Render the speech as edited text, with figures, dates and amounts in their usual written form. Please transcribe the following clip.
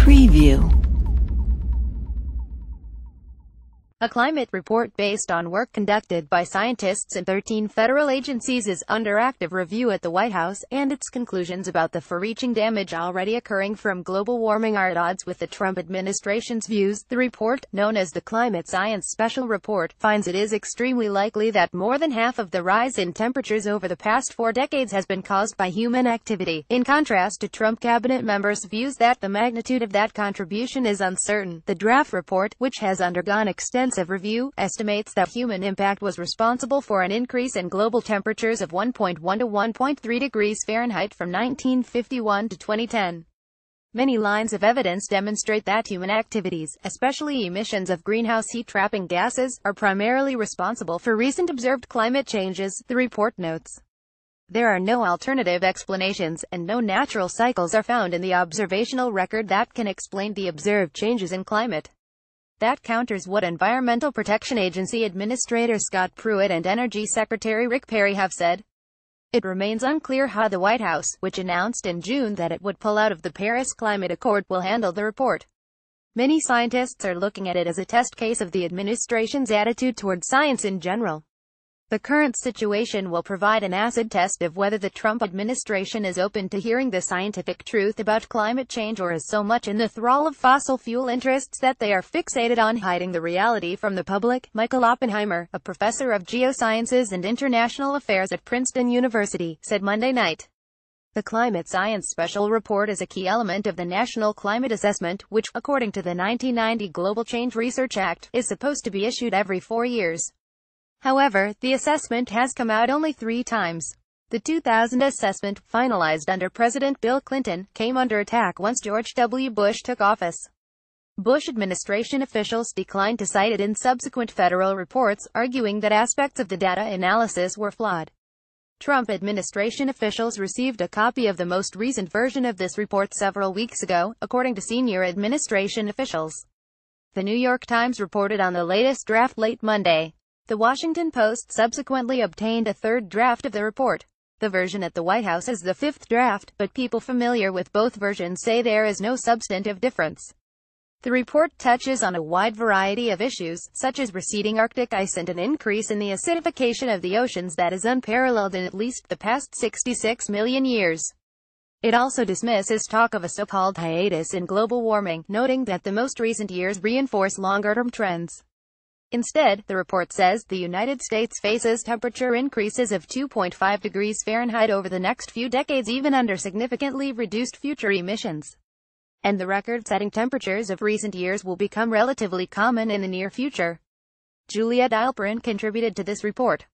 Preview. A climate report based on work conducted by scientists in 13 federal agencies is under active review at the White House, and its conclusions about the far-reaching damage already occurring from global warming are at odds with the Trump administration's views. The report, known as the Climate Science Special Report, finds it is extremely likely that more than half of the rise in temperatures over the past 4 decades has been caused by human activity, in contrast to Trump cabinet members' views that the magnitude of that contribution is uncertain. The draft report, which has undergone extensive review, estimates that human impact was responsible for an increase in global temperatures of 1.1 to 1.3 degrees Fahrenheit from 1951 to 2010. Many lines of evidence demonstrate that human activities, especially emissions of greenhouse heat-trapping gases, are primarily responsible for recent observed climate changes, the report notes. There are no alternative explanations, and no natural cycles are found in the observational record that can explain the observed changes in climate. That counters what Environmental Protection Agency Administrator Scott Pruitt and Energy Secretary Rick Perry have said. It remains unclear how the White House, which announced in June that it would pull out of the Paris Climate Accord, will handle the report. Many scientists are looking at it as a test case of the administration's attitude toward science in general. The current situation will provide an acid test of whether the Trump administration is open to hearing the scientific truth about climate change or is so much in the thrall of fossil fuel interests that they are fixated on hiding the reality from the public. Michael Oppenheimer, a professor of geosciences and international affairs at Princeton University, said Monday night. The Climate Science Special Report is a key element of the National Climate Assessment, which, according to the 1990 Global Change Research Act, is supposed to be issued every 4 years. However, the assessment has come out only 3 times. The 2000 assessment, finalized under President Bill Clinton, came under attack once George W. Bush took office. Bush administration officials declined to cite it in subsequent federal reports, arguing that aspects of the data analysis were flawed. Trump administration officials received a copy of the most recent version of this report several weeks ago, according to senior administration officials. The New York Times reported on the latest draft late Monday. The Washington Post subsequently obtained a third draft of the report. The version at the White House is the 5th draft, but people familiar with both versions say there is no substantive difference. The report touches on a wide variety of issues, such as receding Arctic ice and an increase in the acidification of the oceans that is unparalleled in at least the past 66 million years. It also dismisses talk of a so-called hiatus in global warming, noting that the most recent years reinforce longer-term trends. Instead, the report says, the United States faces temperature increases of 2.5 degrees Fahrenheit over the next few decades even under significantly reduced future emissions. And the record-setting temperatures of recent years will become relatively common in the near future. Juliet Alperin contributed to this report.